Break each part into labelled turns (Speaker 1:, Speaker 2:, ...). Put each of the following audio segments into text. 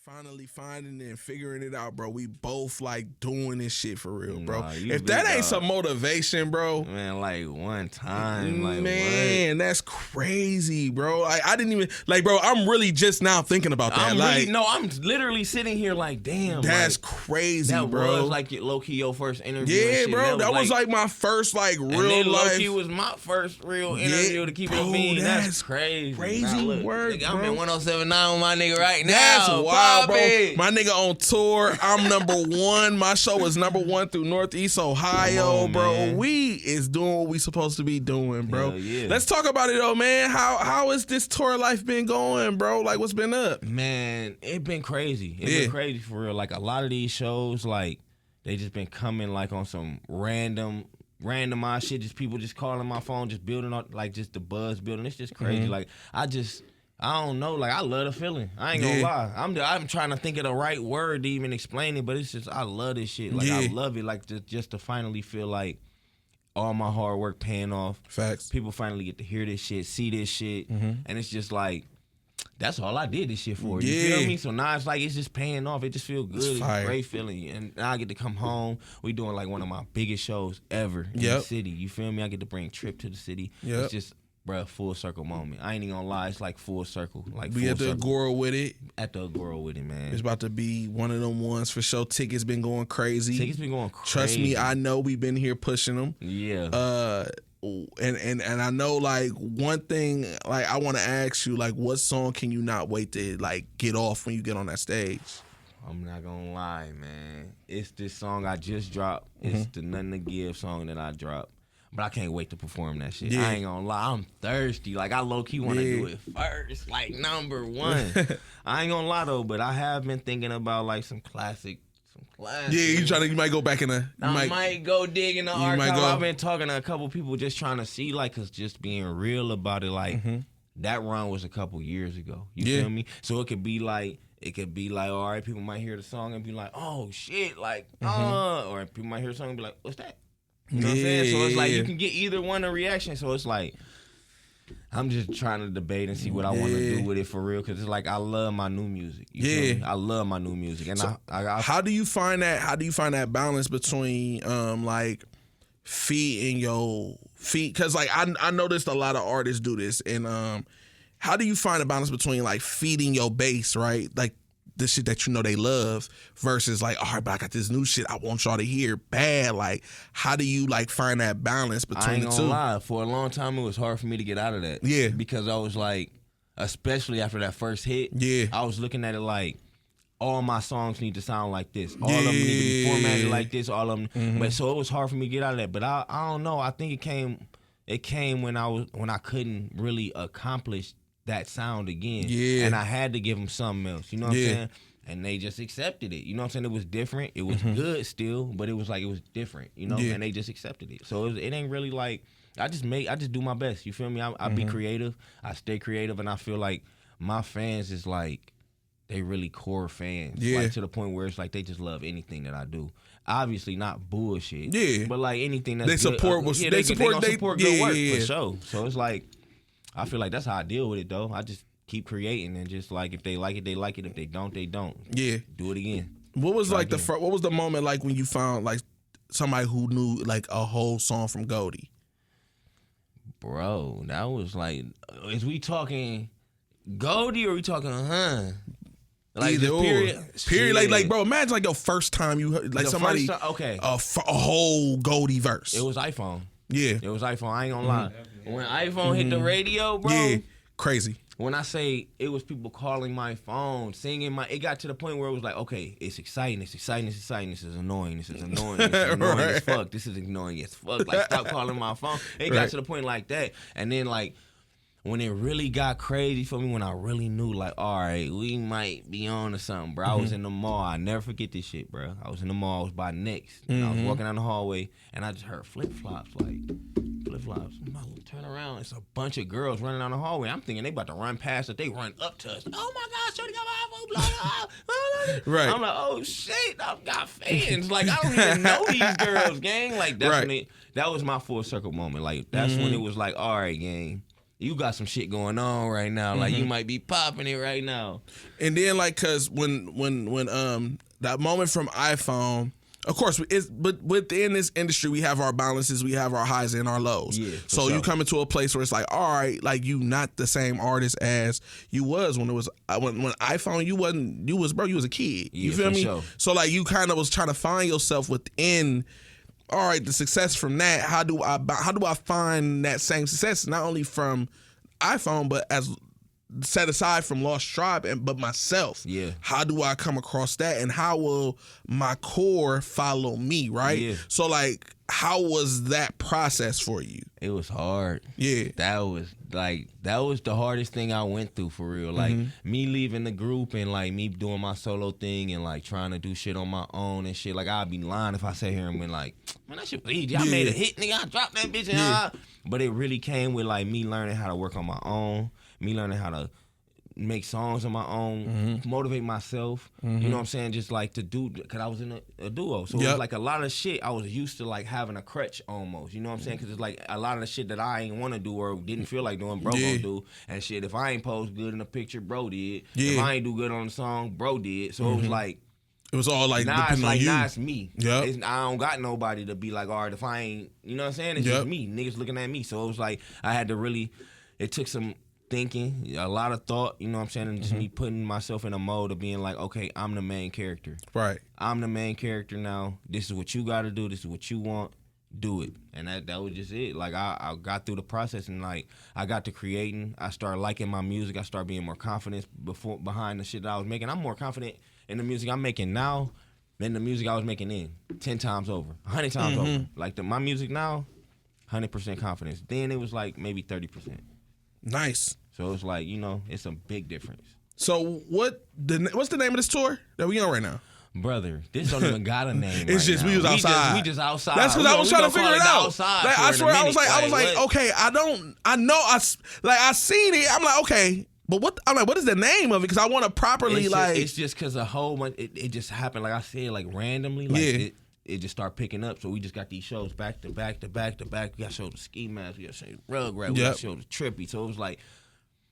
Speaker 1: finally finding it and figuring it out, bro. We both like doing this shit for real, bro.
Speaker 2: Nah,
Speaker 1: if that ain't some motivation, bro.
Speaker 2: Man, like one time. Like,
Speaker 1: man, that's crazy, bro. I didn't even, like, bro, I'm really just now thinking about that.
Speaker 2: I'm literally sitting here like, damn.
Speaker 1: That's crazy,
Speaker 2: that
Speaker 1: bro.
Speaker 2: That was like low-key your first interview.
Speaker 1: Yeah, bro. That was like my first, like, real
Speaker 2: and
Speaker 1: life.
Speaker 2: Low-key was my first real interview to keep it being. That's crazy.
Speaker 1: Crazy work,
Speaker 2: nigga,
Speaker 1: bro.
Speaker 2: I'm in 107.9 with my nigga right now.
Speaker 1: That's wild, bro.
Speaker 2: It.
Speaker 1: My nigga on tour. I'm number one. My show is number one through Northeast Ohio, bro.
Speaker 2: Man.
Speaker 1: We is doing what we supposed to be doing, bro.
Speaker 2: Yeah.
Speaker 1: Let's talk about it, though, man. How has this tour life been going, bro? Like, what's been up?
Speaker 2: Man, it been crazy. It been crazy for real. Like, a lot of these shows, like, they just been coming, like, on some randomized shit. Just people just calling my phone, just building up, like, just the buzz building. It's just crazy.
Speaker 1: Mm-hmm.
Speaker 2: Like, I don't know. Like, I love the feeling. I ain't gonna lie. I'm trying to think of the right word to even explain it, but it's just, I love this shit. Like, I love it. Like, just to finally feel like all my hard work paying off.
Speaker 1: Facts.
Speaker 2: People finally get to hear this shit, see this shit, and it's just like, that's all I did this shit for. You feel me? So now it's like, it's just paying off. It just feels good. It's a great feeling. And now I get to come home. We doing like one of my biggest shows ever in the city. You feel me? I get to bring Trip to the city. It's just, bruh, full circle moment. I ain't even gonna lie. It's like full circle. Like,
Speaker 1: we at the Agora with it.
Speaker 2: At the Agora with it, man.
Speaker 1: It's about to be one of them ones for sure. Tickets been going crazy.
Speaker 2: Tickets been going crazy.
Speaker 1: Trust me, I know we've been here pushing them.
Speaker 2: Yeah.
Speaker 1: And I know, like, one thing, like, I want to ask you, like, what song can you not wait to, like, get off when you get on that stage?
Speaker 2: I'm not gonna lie, man. It's this song I just dropped. It's the Nothing to Give song that I dropped. But I can't wait to perform that shit. I ain't gonna lie. I'm thirsty. Like, I low-key want to do it first. Like, number one. I ain't gonna lie, though, but I have been thinking about, like, some classic.
Speaker 1: Yeah, you might go back in the...
Speaker 2: I might go dig in the archive. I've been talking to a couple people just trying to see, like, cause just being real about it, like, that run was a couple years ago. You feel me? So it could be like, all right, people might hear the song and be like, oh, shit, like, or people might hear the song and be like, what's that? You know what I'm saying? So it's like, you can get either one a reaction. So it's like, I'm just trying to debate and see what I want to do with it for real, because it's like, I love my new music. You feel me? I love my new music. And so
Speaker 1: how do you find that balance between like feeding your feet? Because, like, I noticed a lot of artists do this, and how do you find a balance between, like, feeding your base, right, like the shit that you know they love, versus, like, all right, but I got this new shit I want y'all to hear bad. Like, how do you, like, find that balance between the two?
Speaker 2: I ain't gonna lie. For a long time, it was hard for me to get out of that.
Speaker 1: Yeah.
Speaker 2: Because I was like, especially after that first hit, I was looking at it like, all my songs need to sound like this. All of them need to be formatted like this. All of them. But so it was hard for me to get out of that. But I don't know. I think it came when I couldn't really accomplish that sound again. Yeah. And I had to give them something else. You know what I'm saying? And they just accepted it. You know what I'm saying? It was different. It was good still, but it was like, it was different, you know? And they just accepted it. So it ain't really like, I just do my best. You feel me? I be creative. I stay creative, and I feel like my fans is like, they really core fans. Like, to the point where it's like, they just love anything that I do. Obviously not bullshit. Yeah. But like anything that's
Speaker 1: they support
Speaker 2: good.
Speaker 1: They support
Speaker 2: good work for sure. So it's like, I feel like that's how I deal with it, though. I just keep creating, and just, like, if they like it, they like it. If they don't, they don't. Yeah. Do it again.
Speaker 1: What was like what was the moment like when you found, like, somebody who knew, like, a whole song from Goldie?
Speaker 2: Bro, that was like, is we talking Goldie or we talking Like,
Speaker 1: either
Speaker 2: period.
Speaker 1: Like, bro, imagine, like, your first time you heard, like, somebody a whole Goldie verse.
Speaker 2: It was iPhone.
Speaker 1: Yeah.
Speaker 2: It was iPhone. I ain't gonna lie. When iPhone hit the radio, bro.
Speaker 1: Crazy.
Speaker 2: When I say it was people calling my phone, singing it got to the point where it was like, okay, it's exciting, this is annoying, this is annoying as fuck, this is annoying as fuck. Like, stop calling my phone. It got to the point like that. And then, like, when it really got crazy for me, when I really knew, like, all right, we might be on to something, bro. I was in the mall. I never forget this shit, bro. I was in the mall. I was by Next. And I was walking down the hallway, and I just heard flip-flops, like, flip-flops. I'm about to turn around. It's a bunch of girls running down the hallway. I'm thinking they about to run past us. They run up to us. Oh, my God, shorty got my iPhone, blah, blah. Right. I'm like, oh, shit, I've got fans. Like, I don't even know these girls, gang. Like, that's when that was my full circle moment. Like, that's when it was like, all right, gang. you got some shit going on right now. Like you might be popping it right now.
Speaker 1: And then like, cause when that moment from iPhone, of course, but within this industry, we have our balances, we have our highs and our lows.
Speaker 2: Yeah,
Speaker 1: so
Speaker 2: sure.
Speaker 1: you come into a place where it's like, all right, like you not the same artist as you was when it was when iPhone. You was a kid. You feel me?
Speaker 2: Sure.
Speaker 1: So like you kind of was trying to find yourself within. All right, the success from that. How do I find that same success not only from iPhone but as set aside from Lost Tribe but myself?
Speaker 2: Yeah.
Speaker 1: How do I come across that, and how will my core follow me? Right.
Speaker 2: Yeah.
Speaker 1: So like, how was that process for you?
Speaker 2: It was hard.
Speaker 1: Yeah.
Speaker 2: That was the hardest thing I went through for real. Like me leaving the group and like me doing my solo thing and like trying to do shit on my own and shit. Like I'd be lying if I sat here and been like, man, that shit was easy. I made a hit, nigga. I dropped that bitch. But it really came with like me learning how to work on my own, me learning how to make songs on my own, motivate myself. You know what I'm saying? Just like to do, because I was in a duo. So it was like a lot of shit I was used to like having a crutch almost. You know what I'm saying? Because it's like a lot of the shit that I ain't want to do or didn't feel like doing, bro gonna do. And shit, if I ain't post good in a picture, bro did. If I ain't do good on the song, bro did. So it was like,
Speaker 1: it was all like
Speaker 2: now
Speaker 1: depending on you.
Speaker 2: Now it's me.
Speaker 1: Yep.
Speaker 2: I don't got nobody to be like, all right, if I ain't, you know what I'm saying? It's just me. Niggas looking at me. So it was like, I had to really, it took some thinking, a lot of thought, you know what I'm saying, and just me putting myself in a mode of being like, okay, I'm the main character.
Speaker 1: Right.
Speaker 2: I'm the main character now. This is what you got to do. This is what you want. Do it. And that was just it. Like I got through the process and like I got to creating. I started liking my music. I started being more confident behind the shit that I was making. I'm more confident in the music I'm making now than the music I was making then. 10 times over. 100 times over. Like my music now, 100% confidence. Then it was like maybe 30%.
Speaker 1: Nice.
Speaker 2: So it's like, you know, it's a big difference.
Speaker 1: So what's the name of this tour that we on right now?
Speaker 2: Brother, this don't even got a name.
Speaker 1: It's just
Speaker 2: now.
Speaker 1: we was outside.
Speaker 2: We just outside.
Speaker 1: That's because I was trying to figure it out. Like, I swear, I was like, okay, I seen it. I'm like, okay, but what is the name of it? Because I want to properly
Speaker 2: It's just because a whole bunch. It just happened. Like I said, like randomly. Like it just started picking up. So we just got these shows back to back to back to back. We got shows of Ski Mask. We got shows of Rugrat. We got shows of Trippy. So it was like,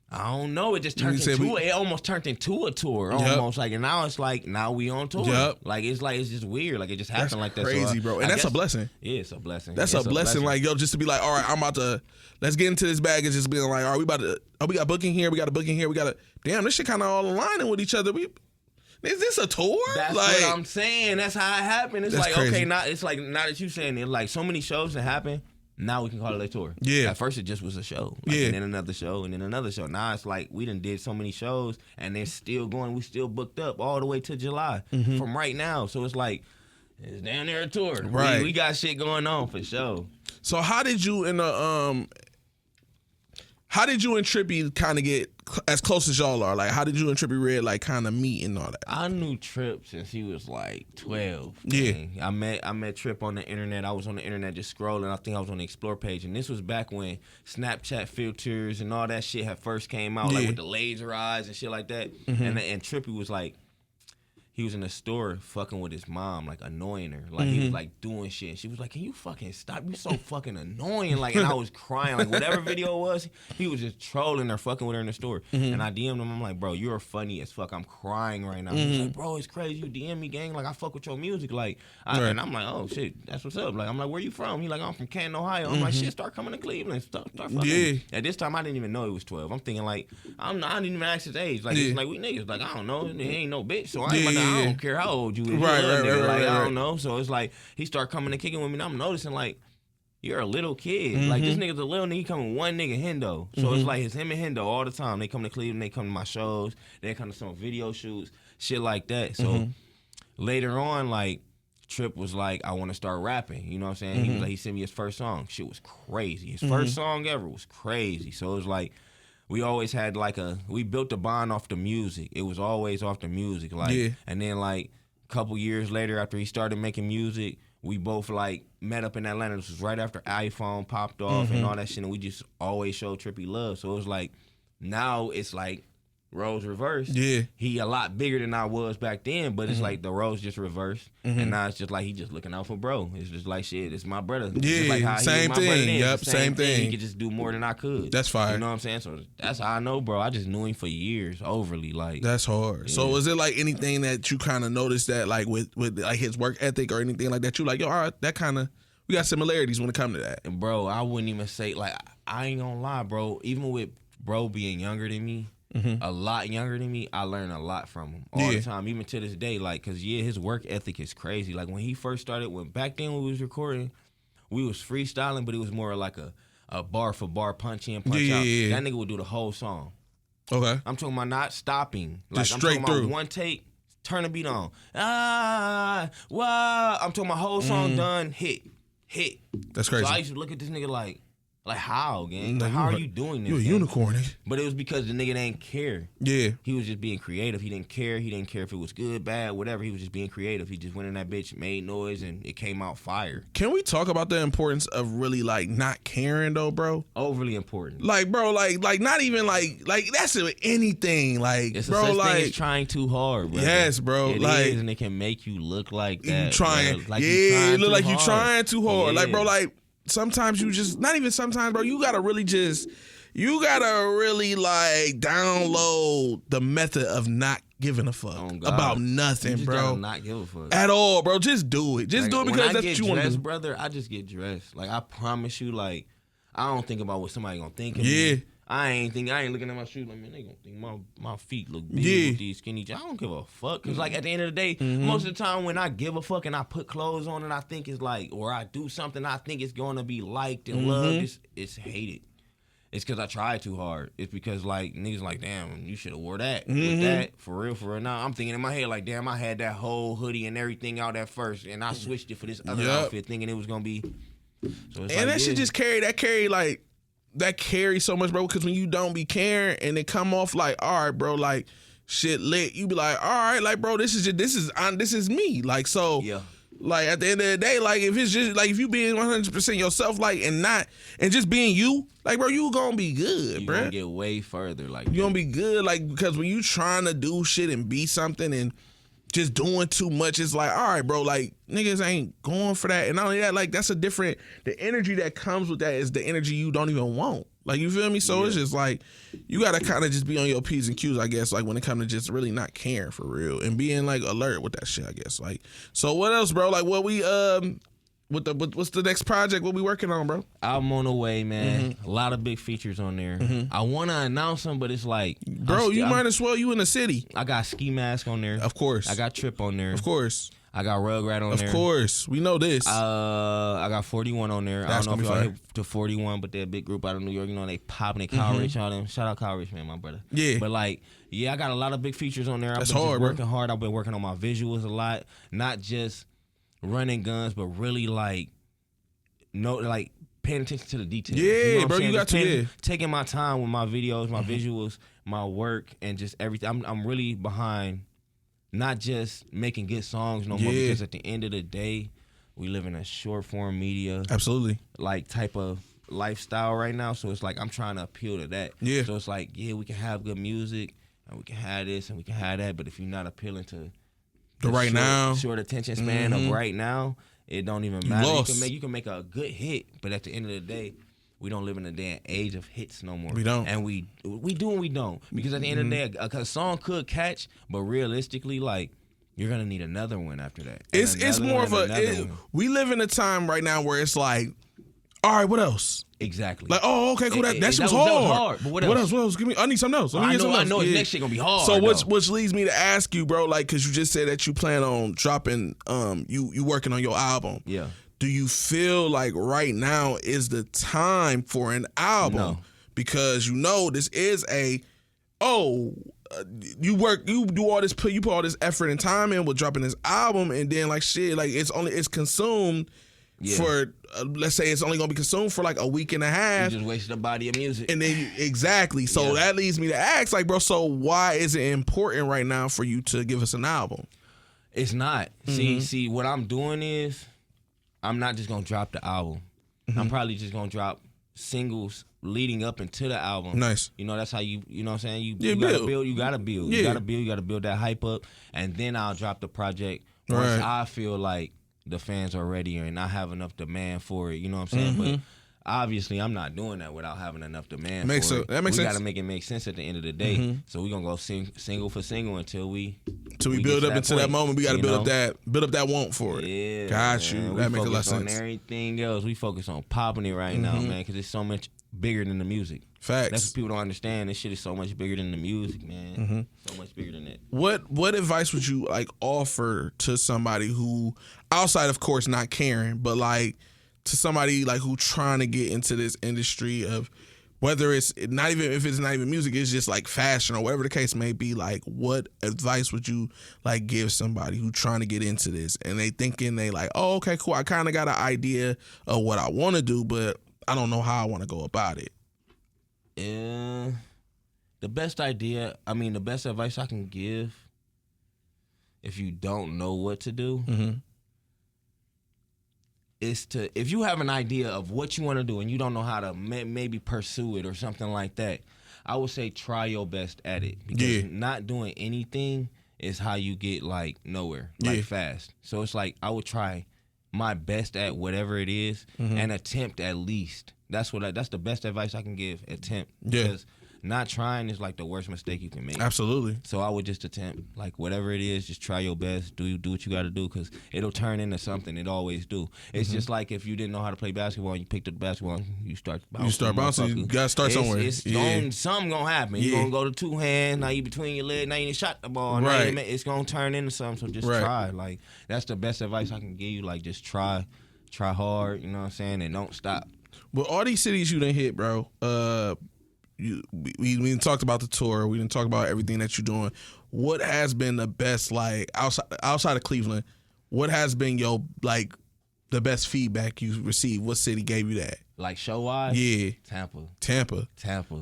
Speaker 2: I don't know. It just turned it almost turned into a tour. Almost like, and now it's like, now we on tour. Like it's just weird. Like it just happened like that.
Speaker 1: Crazy, bro. And that's a blessing.
Speaker 2: Yeah, it's a blessing.
Speaker 1: That's a blessing. Like, yo, just to be like, all right, let's get into this bag. It's just being like, all right, we got booking here. We got a booking here. Damn, this shit kind of all aligning with each other. Is this a tour?
Speaker 2: That's
Speaker 1: like,
Speaker 2: what I'm saying. That's how it happened. It's like, crazy. Okay, now it's like, now that you saying it, like so many shows that happen, now we can call it a tour. Yeah. At first it just was a show. Like, and then another show and then another show. Now it's like we done did so many shows and they're still going. We still booked up all the way to July from right now. So it's like, it's down there a tour. Right. We got shit going on for sure.
Speaker 1: So how did you and Trippy kind of get as close as y'all are? Like, how did you and Trippy Red like kind of meet and all that?
Speaker 2: I knew Trip since he was like 12.
Speaker 1: Yeah.
Speaker 2: I met Trip on the internet. I was on the internet just scrolling. I think I was on the Explore page. And this was back when Snapchat filters and all that shit had first came out, like with the laser eyes and shit like that. And Trippy was like, he was in the store fucking with his mom, like annoying her. Like he was like doing shit. And she was like, can you fucking stop? You so fucking annoying. Like, and I was crying. Like whatever video it was, he was just trolling her, fucking with her in the store. And I DM'd him. I'm like, bro, you're funny as fuck. I'm crying right now. He's like, bro, it's crazy. You DM me, gang. Like I fuck with your music. Like, and I'm like, oh shit, that's what's up. Like, I'm like, where you from? He like, I'm from Canton, Ohio. I'm like, shit, start coming to Cleveland. Start fucking. At this time, I didn't even know he was 12. I'm thinking like, I didn't even ask his age. Like, it's like we niggas. Like, I don't know. He ain't no bitch. So I don't care how old you is. Right. I don't know. So it's like he start coming and kicking with me and I'm noticing like, you're a little kid. Like this nigga's a little nigga, he coming one nigga Hendo. So it's like it's him and Hendo all the time. They come to Cleveland, they come to my shows, they come to some video shoots, shit like that. So later on, like Trip was like, I want to start rapping. You know what I'm saying? He was like, he sent me his first song. Shit was crazy. His first song ever was crazy. So it was like, we always had like we built a bond off the music. It was always off the music. Like, and then like a couple years later after he started making music, we both like met up in Atlanta. This was right after iPhone popped off and all that shit. And we just always showed Trippy love. So it was like, now it's like roles reversed.
Speaker 1: Yeah.
Speaker 2: He a lot bigger than I was back then, but it's like the roles just reversed. And now it's just like he just looking out for bro. It's just like shit, it's my brother.
Speaker 1: Yeah,
Speaker 2: just like how
Speaker 1: same
Speaker 2: he my
Speaker 1: thing. Yep, same thing.
Speaker 2: He could just do more than I could.
Speaker 1: That's fire.
Speaker 2: You know what I'm saying? So that's how I know, bro. I just knew him for years, overly. Like
Speaker 1: that's hard.
Speaker 2: Yeah.
Speaker 1: So was it like anything that you kind of noticed that like with like his work ethic or anything like that? You like, yo, all right, that kind of, we got similarities when it comes to that.
Speaker 2: And bro, I wouldn't even say, like, I ain't gonna lie, bro. Even with bro being younger than me, a lot younger than me, I learned a lot from him all the time, even to this day. Like, cause his work ethic is crazy. Like when he first started, back then when we was recording, we was freestyling, but it was more like a bar for bar, punch in, punch out.
Speaker 1: Yeah.
Speaker 2: That nigga would do the whole song.
Speaker 1: Okay.
Speaker 2: I'm talking about not stopping. Like
Speaker 1: just
Speaker 2: I'm
Speaker 1: straight
Speaker 2: talking
Speaker 1: through.
Speaker 2: about one take, turn the beat on. Wow. I'm talking about whole song done, hit.
Speaker 1: That's crazy.
Speaker 2: So I used to look at this nigga like how, gang? Like, how are you doing this?
Speaker 1: You a
Speaker 2: gang?
Speaker 1: unicorn, nigga.
Speaker 2: But it was because the nigga didn't care.
Speaker 1: Yeah.
Speaker 2: He was just being creative. He didn't care. He didn't care if it was good, bad, whatever. He was just being creative. He just went in that bitch, made noise, and it came out fire.
Speaker 1: Can we talk about the importance of really like not caring though, bro?
Speaker 2: Overly important.
Speaker 1: Like, bro, like not even like that's anything. Like,
Speaker 2: It's
Speaker 1: bro,
Speaker 2: a such
Speaker 1: like
Speaker 2: thing as trying too hard, bro.
Speaker 1: yes, bro.
Speaker 2: It
Speaker 1: like
Speaker 2: is, and it can make you look like that.
Speaker 1: you trying,
Speaker 2: bro. Like
Speaker 1: it look like
Speaker 2: you
Speaker 1: you trying too hard.
Speaker 2: Yeah.
Speaker 1: Like, bro, like sometimes you just not even sometimes, bro. You gotta really like download the method of not giving a fuck about nothing,
Speaker 2: you just
Speaker 1: bro.
Speaker 2: gotta not give a fuck
Speaker 1: At all, bro. Just do it. Just
Speaker 2: like,
Speaker 1: do it because that's what you want to do.
Speaker 2: brother. I just get dressed. Like I promise you, like I don't think about what somebody gonna think of
Speaker 1: Yeah.
Speaker 2: me. I ain't looking at my shoes like, man, they gonna think my feet look big with these skinny jeans. I don't give a fuck. Cause like at the end of the day, most of the time when I give a fuck and I put clothes on and I think it's like, or I do something I think it's gonna be liked and loved, it's hated. It's cause I tried too hard. It's because like niggas like, damn, you should have wore that. With that, for real. Now I'm thinking in my head like, damn, I had that whole hoodie and everything out at first and I switched it for this other outfit thinking it was gonna be. So it's
Speaker 1: and that shit just that carries so much, bro, because when you don't be caring and it come off like, all right, bro, like shit lit, you be like, all right, like, bro, this is me. Like, so like at the end of the day, like if it's just like if you being 100% yourself, like and just being you, like, bro, you gonna be good, bro.
Speaker 2: You gonna get way further, like
Speaker 1: you gonna be good, like, because when you trying to do shit and be something and just doing too much, it's like, all right, bro, like niggas ain't going for that. And not only that, like that's the energy that comes with that is the energy you don't even want. Like, you feel me? So it's just like you gotta kind of just be on your P's and Q's, I guess, like when it comes to just really not caring for real and being like alert with that shit, I guess. Like, so what else, bro? Like, what we what's the next project? What we working on, bro?
Speaker 2: I'm on the way, man. A lot of big features on there. I want to announce them, but it's like,
Speaker 1: bro, you might as well. You in the city.
Speaker 2: I got Ski Mask on there.
Speaker 1: Of course.
Speaker 2: I got Trip on there.
Speaker 1: Of course.
Speaker 2: I got Rugrat on there.
Speaker 1: Of course. We know this.
Speaker 2: I got 41 on there.
Speaker 1: That's
Speaker 2: I don't know if y'all
Speaker 1: fire.
Speaker 2: hit to 41, but they're a big group out of New York. You know, they popping it. Kyle Rich, all them. Shout out Kyle Rich, man, my brother.
Speaker 1: Yeah.
Speaker 2: But like, yeah, I got a lot of big features on there.
Speaker 1: That's
Speaker 2: I've been
Speaker 1: hard,
Speaker 2: just working
Speaker 1: bro.
Speaker 2: hard. I've been working on my visuals a lot. Not just running guns, but really like, paying attention to the details.
Speaker 1: Yeah,
Speaker 2: you know what
Speaker 1: bro,
Speaker 2: I'm saying?
Speaker 1: you got to,
Speaker 2: taking my time with my videos, my visuals, my work, and just everything. I'm really behind not just making good songs no more, because at the end of the day, we live in a short form media,
Speaker 1: absolutely,
Speaker 2: like type of lifestyle right now. So it's like I'm trying to appeal to that.
Speaker 1: Yeah.
Speaker 2: So it's like, yeah, we can have good music and we can have this and we can have that, but if you're not appealing to the short attention span of right now, it don't even matter. You can make a good hit, but at the end of the day, we don't live in a damn age of hits no more.
Speaker 1: We don't.
Speaker 2: And we do and we don't. Because at the end of the day, a song could catch, but realistically, like, you're going to need another one after that.
Speaker 1: It's more of we live in a time right now where it's like, all right, what else?
Speaker 2: Exactly.
Speaker 1: Like, oh, okay, cool. That shit was hard.
Speaker 2: But what else?
Speaker 1: What else? Give me. I need something else.
Speaker 2: I know his next shit gonna be hard.
Speaker 1: So which leads me to ask you, bro, like, because you just said that you plan on dropping, you working on your album.
Speaker 2: Yeah.
Speaker 1: Do you feel like right now is the time for an album?
Speaker 2: No.
Speaker 1: Because this is you do all this, you put all this effort and time in with dropping this album, and then like shit, like it's consumed. Yeah. For let's say it's only gonna be consumed for like a week and a half.
Speaker 2: You just wasted a body of music.
Speaker 1: And then exactly. So that leads me to ask, like, bro, so why is it important right now for you to give us an album?
Speaker 2: It's not. See, what I'm doing is I'm not just gonna drop the album. I'm probably just gonna drop singles leading up into the album.
Speaker 1: Nice.
Speaker 2: You know, that's how you know what I'm saying? You gotta build, you gotta build.
Speaker 1: Yeah.
Speaker 2: You gotta build that hype up, and then I'll drop the project once I feel like the fans are ready and I have enough demand for it. You know what I'm saying? But obviously, I'm not doing that without having enough demand for it.
Speaker 1: That makes sense.
Speaker 2: We gotta make it make sense at the end of the day. So we're gonna go single for single until we
Speaker 1: build up into that moment. We gotta build up that want for it.
Speaker 2: Yeah,
Speaker 1: got you.
Speaker 2: Man.
Speaker 1: That makes a lot of sense.
Speaker 2: On everything else, we focus on popping it right now, man, because it's so much bigger than the music.
Speaker 1: Facts.
Speaker 2: That's what people don't understand. This shit is so much bigger than the music, man. So much bigger than that.
Speaker 1: What advice would you like offer to somebody who, outside of course not caring, but like to somebody like who trying to get into this industry of, whether it's not even, if it's not even music, it's just like fashion or whatever the case may be, like what advice would you like give somebody who trying to get into this and they thinking they like, oh, okay, cool, I kind of got an idea of what I want to do, but I don't know how I want to go about it.
Speaker 2: The best advice I can give, if you don't know what to do, is to, if you have an idea of what you want to do and you don't know how to maybe pursue it or something like that, I would say try your best at it, because not doing anything is how you get like nowhere, like fast. So it's like I would try my best at whatever it is and attempt at least. That's the best advice I can give. Attempt. Because not trying is like the worst mistake you can make.
Speaker 1: Absolutely.
Speaker 2: So I would just attempt, like whatever it is, just try your best. Do what you got to do, because it'll turn into something. It always do. It's just like if you didn't know how to play basketball and you picked up the basketball and you start bouncing.
Speaker 1: You got to start somewhere.
Speaker 2: Something going to happen. You're going to go to two hands. Now you between your legs. Now you shot the ball. Right. It's going to turn into something. So just try. Like, that's the best advice I can give you. Like, just try hard. You know what I'm saying? And don't stop.
Speaker 1: Well, all these cities you done hit, bro. We didn't talk about the tour. We didn't talk about everything that you're doing. What has been the best, like outside of Cleveland? What has been your like the best feedback you received? What city gave you that?
Speaker 2: Like show wise?
Speaker 1: Yeah,
Speaker 2: Tampa.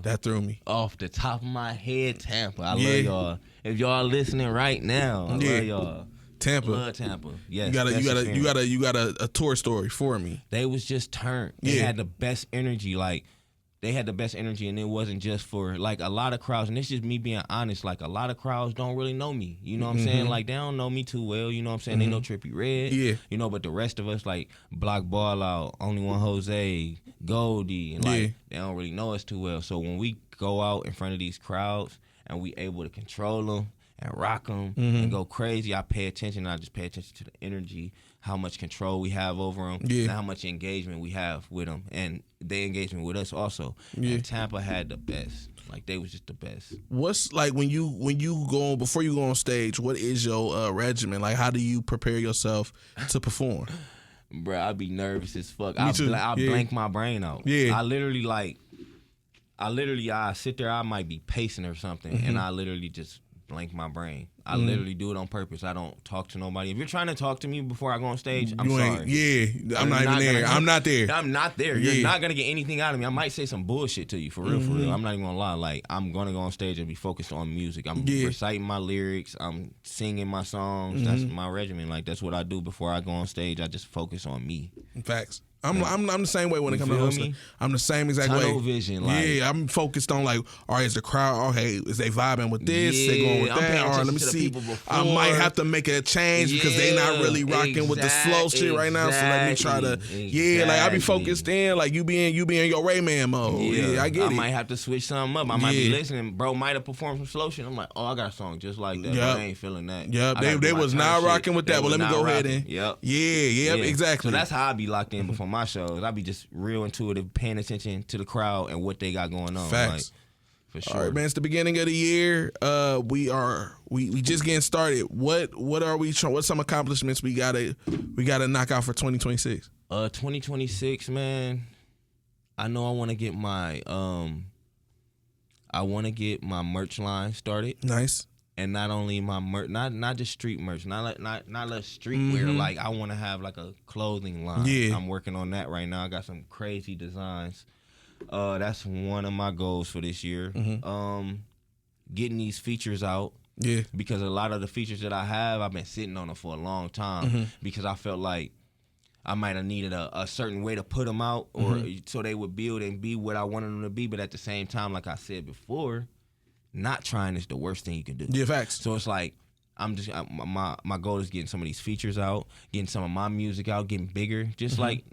Speaker 1: That threw me
Speaker 2: off the top of my head. Tampa. I love y'all. If y'all listening right now, I love y'all.
Speaker 1: Tampa.
Speaker 2: Love Tampa. Yes.
Speaker 1: You got a tour story for me.
Speaker 2: They was just turned. They had the best energy. Like, they had the best energy, and it wasn't just for, like, a lot of crowds, and it's just me being honest, like, a lot of crowds don't really know me. You know what I'm saying? Like, they don't know me too well. You know what I'm saying? They know Trippie Redd. Yeah. You know, but the rest of us, like, Block Ball Out, Only One Jose, Goldie, and, like, they don't really know us too well. So when we go out in front of these crowds and we able to control them and rock them and go crazy, I pay attention. I just pay attention to the energy, how much control we have over them, and how much engagement we have with them, and their engagement with us also. And Tampa had the best. Like, they was just the best. What's like when you go, before you go on stage, what is your regimen? Like, how do you prepare yourself to perform? Bro, I'd be nervous as fuck. I'll blank my brain out. Yeah. I sit there, I might be pacing or something, and I literally just blank my brain. I literally do it on purpose. I don't talk to nobody. If you're trying to talk to me before I go on stage, I'm sorry. Yeah, I'm not even there. I'm not there. I'm not there. You're not gonna get anything out of me. I might say some bullshit to you, for real, for real. I'm not even gonna lie. Like, I'm gonna go on stage and be focused on music. I'm reciting my lyrics. I'm singing my songs. That's my regimen. Like, that's what I do before I go on stage. I just focus on me. Facts. I'm the same way when it comes to hosting. I'm the same exact way. Tunnel vision. Like, I'm focused on, like, all right, is the crowd, okay, is they vibing with this? They going with that? All right, let me see. I might have to make a change because they not really rocking with the slow shit right now. So let me try to, like, I be focused in, like, you be in your Rayman mode. Yeah, I get it. I might have to switch something up. I might be listening. Bro might have performed some slow shit. I'm like, oh, I got a song just like that. But I ain't feeling that. Yep, they was not rocking with that. Well, let me go ahead and. Yep. Yeah, exactly. So that's how I be locked in before my shows. I be just real intuitive, paying attention to the crowd and what they got going on. Facts. Like, for sure. All right, man. It's the beginning of the year. We just getting started. What are we trying? What's some accomplishments we gotta knock out for 2026? 2026, man. I know I want to get my merch line started. Nice. And not only my merch, not just street merch, not like streetwear. Like, I want to have like a clothing line. Yeah, I'm working on that right now. I got some crazy designs. That's one of my goals for this year. Getting these features out. Yeah, because a lot of the features that I have, I've been sitting on them for a long time because I felt like I might have needed a certain way to put them out, or so they would build and be what I wanted them to be. But at the same time, like I said before, not trying is the worst thing you can do.
Speaker 1: Yeah, facts.
Speaker 2: So it's like my goal is getting some of these features out, getting some of my music out, getting bigger. Just like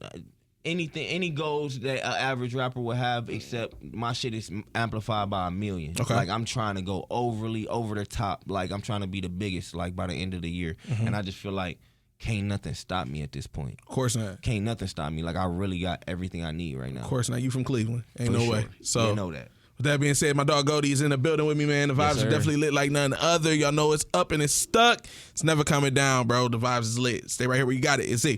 Speaker 2: any goals that an average rapper would have, except my shit is amplified by 1 million.
Speaker 1: Okay.
Speaker 2: Like I'm trying to go overly over the top. Like I'm trying to be the biggest. Like by the end of the year, and I just feel like. Can't nothing stop me at this point.
Speaker 1: Of course not.
Speaker 2: Can't nothing stop me. Like, I really got everything I need right now.
Speaker 1: Of course not. You from Cleveland. Ain't no way. So,
Speaker 2: you know that.
Speaker 1: With that being said, my dog Goldie is in the building with me, man. The vibes are definitely lit like none other. Y'all know it's up and it's stuck. It's never coming down, bro. The vibes is lit. Stay right here where you got it. It's it.